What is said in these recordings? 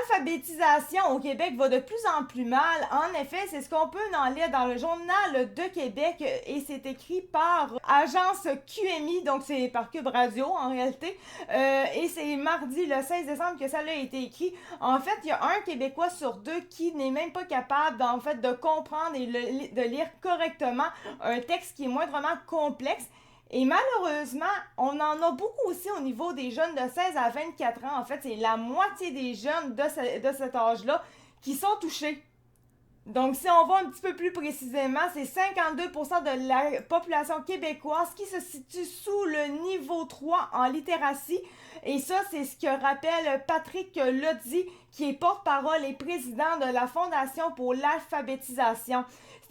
l'alphabétisation au Québec va de plus en plus mal. En effet, c'est ce qu'on peut en lire dans le Journal de Québec et c'est écrit par Agence QMI, donc c'est par Cube Radio en réalité. Et c'est mardi le 16 décembre que ça a été écrit. En fait, il y a un Québécois sur deux qui n'est même pas capable en fait de comprendre et de lire correctement un texte qui est moindrement complexe. Et malheureusement, on en a beaucoup aussi au niveau des jeunes de 16 à 24 ans. En fait, c'est la moitié des jeunes de cet âge-là qui sont touchés. Donc, si on va un petit peu plus précisément, c'est 52% de la population québécoise qui se situe sous le niveau 3 en littératie. Et ça, c'est ce que rappelle Patrick Loddy, qui est porte-parole et président de la Fondation pour l'alphabétisation.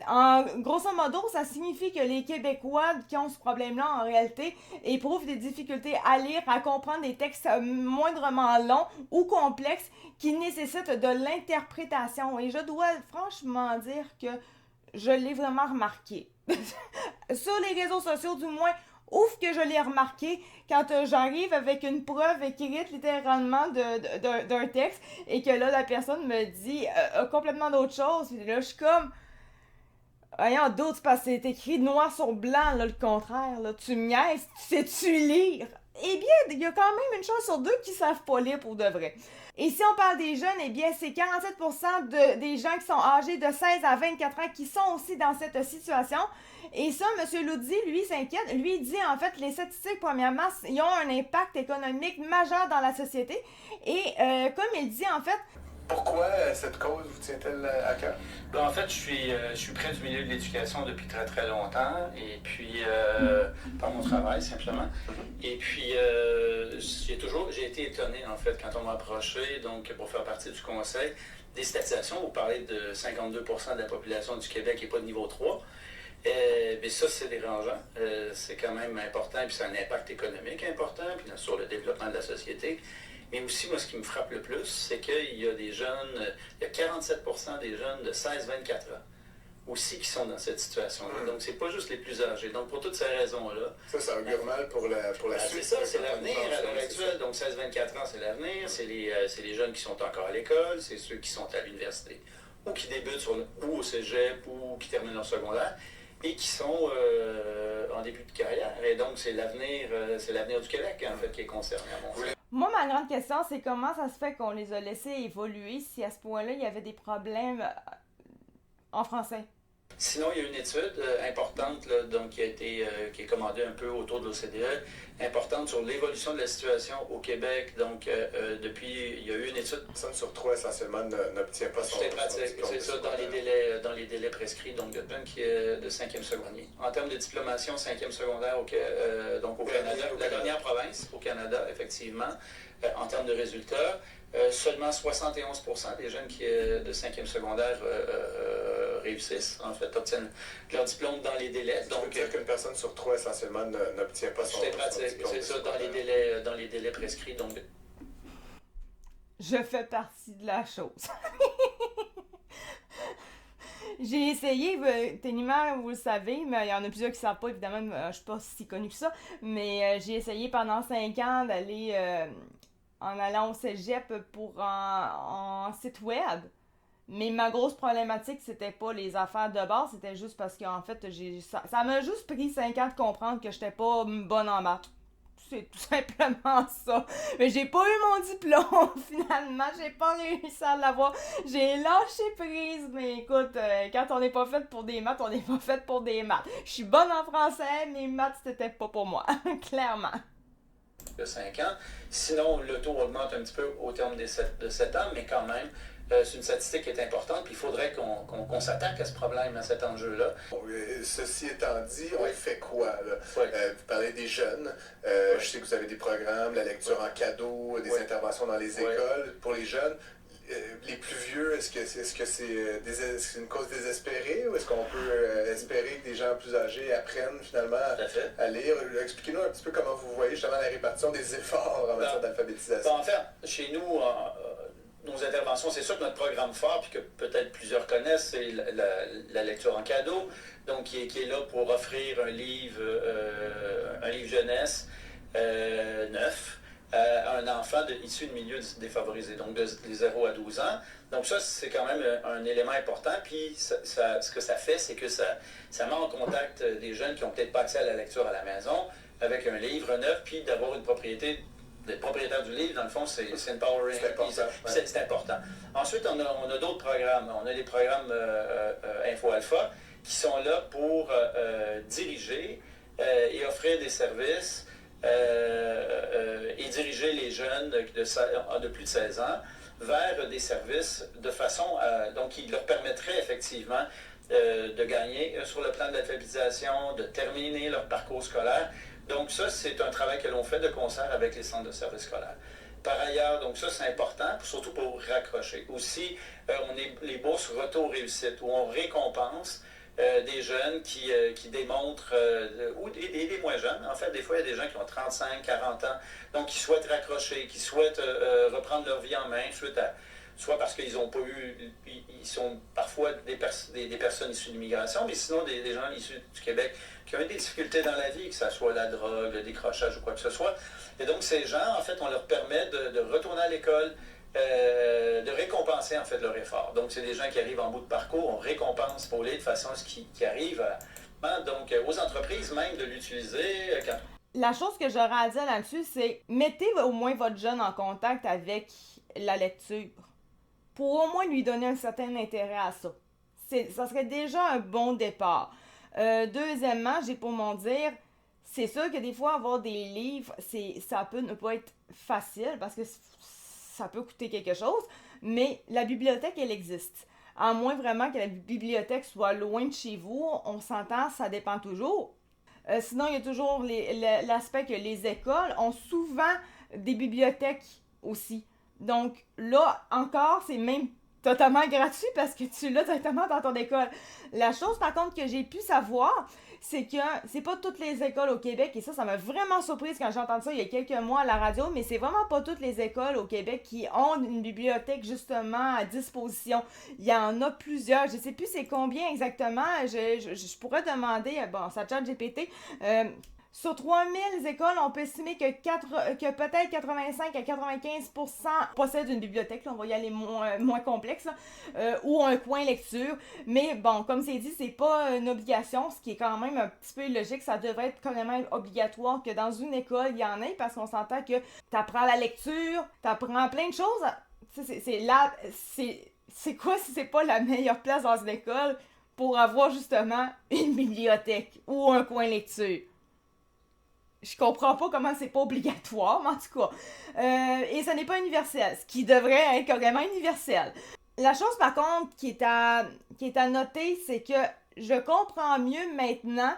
En grosso modo, ça signifie que les Québécois qui ont ce problème-là, en réalité, éprouvent des difficultés à lire, à comprendre des textes moindrement longs ou complexes qui nécessitent de l'interprétation. Et je dois franchement dire que je l'ai vraiment remarqué. Sur les réseaux sociaux, du moins, ouf que je l'ai remarqué quand j'arrive avec une preuve écrite littéralement d'un texte et que là, la personne me dit complètement d'autre chose. Puis là, je suis comme... Voyons, d'autres, parce que c'est écrit noir sur blanc, là, le contraire, là. Tu me niaises, sais-tu lire? Eh bien, il y a quand même une chance sur deux qui savent pas lire pour de vrai. Et si on parle des jeunes, eh bien, c'est 47% des gens qui sont âgés de 16 à 24 ans qui sont aussi dans cette situation. Et ça, M. Loddy, lui, s'inquiète. Lui, il dit, en fait, les statistiques, premièrement, ils ont un impact économique majeur dans la société. Et comme il dit, en fait, pourquoi cette cause vous tient-elle à cœur? Ben, en fait, je suis près du milieu de l'éducation depuis très très longtemps, et puis par mon travail simplement. Et puis j'ai été étonné en fait quand on m'a approché, donc pour faire partie du conseil des statistiques, vous parlez de 52% de la population du Québec et pas de niveau 3. Mais ça, c'est dérangeant. C'est quand même important, puis ça a un impact économique important, puis sur le développement de la société. Mais aussi, moi, ce qui me frappe le plus, c'est qu'il y a des jeunes, il y a 47% des jeunes de 16-24 ans aussi qui sont dans cette situation-là. Donc, c'est pas juste les plus âgés. Donc, pour toutes ces raisons-là... Ça augure mal pour la suite. C'est ça, c'est l'avenir à l'heure actuelle. Donc, 16-24 ans, c'est l'avenir. C'est les jeunes qui sont encore à l'école, c'est ceux qui sont à l'université, ou qui débutent ou au cégep, ou qui terminent leur secondaire, et qui sont en début de carrière. Et donc, c'est l'avenir du Québec, en fait, qui est concerné, à mon sens. Moi, ma grande question, c'est comment ça se fait qu'on les a laissés évoluer si à ce point-là, il y avait des problèmes en français? Sinon, il y a une étude importante là, donc, qui est commandée un peu autour de l'OCDE, importante sur l'évolution de la situation au Québec. Donc, il y a eu une étude. Personne sur trois, essentiellement, n'obtient pas son pratique, c'est ça, dans les délais prescrits, donc de peine qui est de 5e secondaire. En termes de diplomation, 5e secondaire donc au Canada, la dernière province au Canada, effectivement. En termes de résultats, seulement 71% des jeunes de 5e secondaire réussissent, en fait, obtiennent leur diplôme dans les délais. Donc, veut dire qu'une personne sur trois, essentiellement, n'obtient pas son diplôme. C'est ça, dans les délais prescrits. Donc... Je fais partie de la chose. J'ai essayé, Ténima, vous le savez, mais il y en a plusieurs qui ne savent pas, évidemment, je ne suis pas si connue que ça, mais j'ai essayé pendant 5 ans d'aller en allant au cégep pour en site web. Mais ma grosse problématique, c'était pas les affaires de base, c'était juste parce qu'en fait, ça m'a juste pris 5 ans de comprendre que j'étais pas bonne en maths. C'est tout simplement ça. Mais j'ai pas eu mon diplôme, finalement. J'ai pas réussi à l'avoir. J'ai lâché prise. Mais écoute, quand on n'est pas fait pour des maths, on n'est pas fait pour des maths. Je suis bonne en français, mais maths, c'était pas pour moi. Clairement. De 5 ans. Sinon, le taux augmente un petit peu au terme de 7 ans, mais quand même, c'est une statistique qui est importante, puis il faudrait qu'on s'attaque à ce problème, à cet enjeu-là. Bon, ceci étant dit, on fait quoi, là? Vous parlez des jeunes, je sais que vous avez des programmes, la lecture en cadeau, des interventions dans les écoles. Pour les jeunes, les plus vieux, est-ce que c'est une cause désespérée ou est-ce qu'on peut espérer que des gens plus âgés apprennent finalement à lire? Expliquez-nous un petit peu comment vous voyez justement la répartition des efforts en matière d'alphabétisation. En fait, chez nous, nos interventions, c'est sûr que notre programme phare, puis que peut-être plusieurs connaissent, c'est la lecture en cadeau, donc qui est là pour offrir un livre jeunesse neuf, un enfant issu de milieux défavorisés, donc de 0 à 12 ans. Donc ça, c'est quand même un élément important. Puis ce que ça fait, c'est que ça met en contact des jeunes qui n'ont peut-être pas accès à la lecture à la maison avec un livre neuf, puis d'avoir une propriété. D'être propriétaire du livre, dans le fond, c'est empowering. C'est important. Ensuite, on a d'autres programmes. On a les programmes Info Alpha qui sont là pour diriger et offrir des services et diriger les jeunes de plus de 16 ans vers des services de façon donc qui leur permettrait effectivement de gagner sur le plan de l'alphabétisation, de terminer leur parcours scolaire. Donc ça, c'est un travail que l'on fait de concert avec les centres de services scolaires. Par ailleurs, donc ça, c'est important, surtout pour raccrocher. Aussi, on est les bourses retour réussite, où on récompense des jeunes qui démontrent, ou des moins jeunes. En fait, des fois, il y a des gens qui ont 35, 40 ans, donc qui souhaitent raccrocher, qui souhaitent reprendre leur vie en main, soit parce qu'ils n'ont pas eu, ils sont parfois des personnes issues de l'immigration, mais sinon des gens issus du Québec qui ont eu des difficultés dans la vie, que ce soit la drogue, le décrochage ou quoi que ce soit. Et donc ces gens, en fait, on leur permet de retourner à l'école, de récompenser en fait leur effort. Donc c'est des gens qui arrivent en bout de parcours, on récompense pour les de façon à ce qui arrive donc aux entreprises même de l'utiliser quand... La chose que j'aurais à dire là-dessus, c'est mettez au moins votre jeune en contact avec la lecture, pour au moins lui donner un certain intérêt à ça. Ça serait déjà un bon départ. Deuxièmement, j'ai pour mon dire, c'est sûr que des fois, avoir des livres, ça peut ne pas être facile parce que ça peut coûter quelque chose, mais la bibliothèque, elle existe. À moins vraiment que la bibliothèque soit loin de chez vous, on s'entend, ça dépend toujours. Sinon, il y a toujours l'aspect que les écoles ont souvent des bibliothèques aussi. Donc là, encore, c'est même totalement gratuit parce que tu l'as directement dans ton école. La chose, par contre, que j'ai pu savoir, c'est que c'est pas toutes les écoles au Québec, et ça m'a vraiment surprise quand j'ai entendu ça il y a quelques mois à la radio, mais c'est vraiment pas toutes les écoles au Québec qui ont une bibliothèque justement à disposition. Il y en a plusieurs, je sais plus c'est combien exactement, je pourrais demander, bon, ça ChatGPT, sur 3000 écoles, on peut estimer que peut-être 85 à 95% possèdent une bibliothèque, là, on va y aller moins complexe, ou un coin lecture. Mais bon, comme c'est dit, c'est pas une obligation, ce qui est quand même un petit peu illogique. Ça devrait être quand même obligatoire que dans une école, il y en ait, parce qu'on s'entend que t'apprends la lecture, t'apprends plein de choses. C'est quoi si c'est pas la meilleure place dans une école pour avoir justement une bibliothèque ou un coin lecture? Je comprends pas comment c'est pas obligatoire, mais en tout cas. Et ce n'est pas universel, ce qui devrait être carrément universel. La chose, par contre, qui est à noter, c'est que je comprends mieux maintenant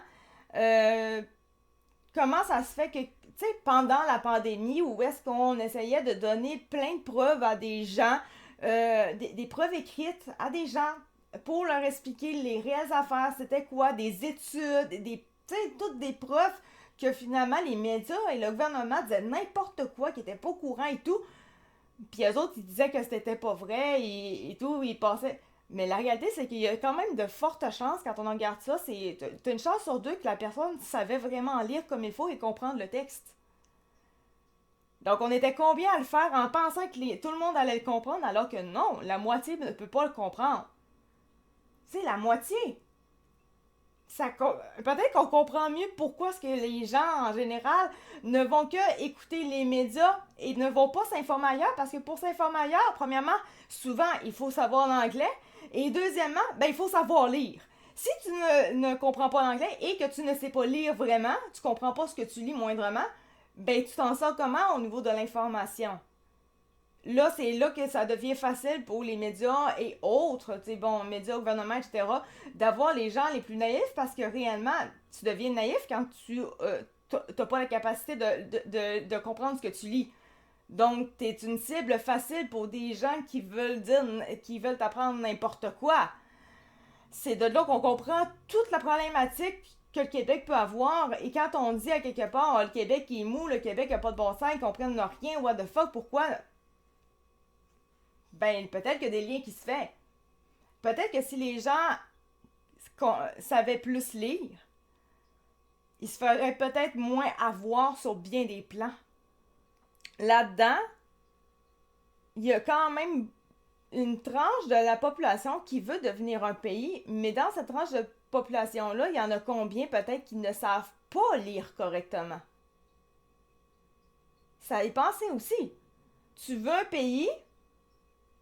comment ça se fait que, tu sais, pendant la pandémie, où est-ce qu'on essayait de donner plein de preuves à des gens, des preuves écrites à des gens, pour leur expliquer les réelles affaires, c'était quoi, des études, tu sais, toutes des preuves, que finalement, les médias et le gouvernement disaient n'importe quoi, qui était pas au courant et tout. Puis eux autres, ils disaient que c'était pas vrai et tout, ils passaient. Mais la réalité, c'est qu'il y a quand même de fortes chances, quand on en regarde ça, t'as une chance sur deux que la personne savait vraiment lire comme il faut et comprendre le texte. Donc, on était combien à le faire en pensant que tout le monde allait le comprendre, alors que non, la moitié ne peut pas le comprendre. C'est la moitié. Peut-être qu'on comprend mieux pourquoi est-ce que les gens, en général, ne vont que écouter les médias et ne vont pas s'informer ailleurs, parce que pour s'informer ailleurs, premièrement, souvent, il faut savoir l'anglais, et deuxièmement, il faut savoir lire. Si tu ne comprends pas l'anglais et que tu ne sais pas lire vraiment, tu comprends pas ce que tu lis moindrement, tu t'en sors comment au niveau de l'information? Là, c'est là que ça devient facile pour les médias et autres, tu sais, bon, médias, gouvernement, etc., d'avoir les gens les plus naïfs, parce que réellement, tu deviens naïf quand tu t'as pas la capacité de comprendre ce que tu lis. Donc, t'es une cible facile pour des gens qui veulent t'apprendre n'importe quoi. C'est de là qu'on comprend toute la problématique que le Québec peut avoir, et quand on dit à quelque part, le Québec est mou, le Québec a pas de bon sens, ils comprennent rien, what the fuck, pourquoi? Peut-être qu'il y a des liens qui se font. Peut-être que si les gens savaient plus lire, ils se feraient peut-être moins avoir sur bien des plans. là-dedans, il y a quand même une tranche de la population qui veut devenir un pays, mais dans cette tranche de population-là, il y en a combien peut-être qui ne savent pas lire correctement? Ça y penser aussi. Tu veux un pays,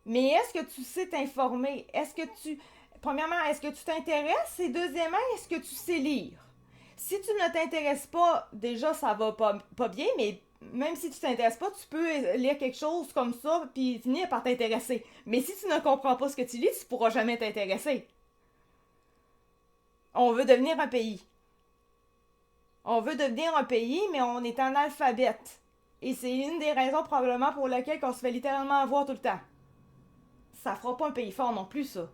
mais est-ce que tu sais t'informer? Premièrement, est-ce que tu t'intéresses? Et deuxièmement, est-ce que tu sais lire? Si tu ne t'intéresses pas, déjà, ça va pas bien, mais même si tu t'intéresses pas, tu peux lire quelque chose comme ça, puis finir par t'intéresser. Mais si tu ne comprends pas ce que tu lis, tu pourras jamais t'intéresser. On veut devenir un pays. On veut devenir un pays, mais on est analphabète. Et c'est une des raisons probablement pour lesquelles on se fait littéralement avoir tout le temps. Ça fera pas un pays fort non plus, ça.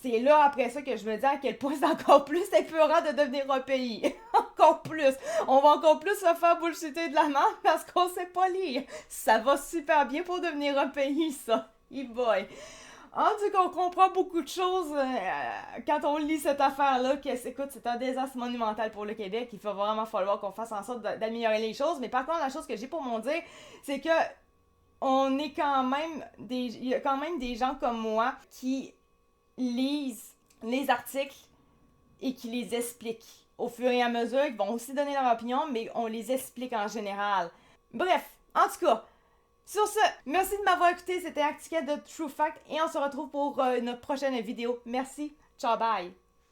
C'est là, après ça, que je me dis à quel point c'est encore plus épeurant de devenir un pays. Encore plus. On va encore plus se faire bullshiter de la merde parce qu'on sait pas lire. Ça va super bien pour devenir un pays, ça. E-boy. En tout cas, on comprend beaucoup de choses quand on lit cette affaire-là. Écoute, c'est un désastre monumental pour le Québec. Il va vraiment falloir qu'on fasse en sorte d'améliorer les choses. Mais par contre, la chose que j'ai pour m'en dire, c'est que on est quand même il y a quand même des gens comme moi qui lisent les articles et qui les expliquent. Au fur et à mesure, ils vont aussi donner leur opinion, mais on les explique en général. Bref, en tout cas, sur ce, merci de m'avoir écouté, c'était Actiquette de True Fact et on se retrouve pour notre prochaine vidéo. Merci, ciao, bye!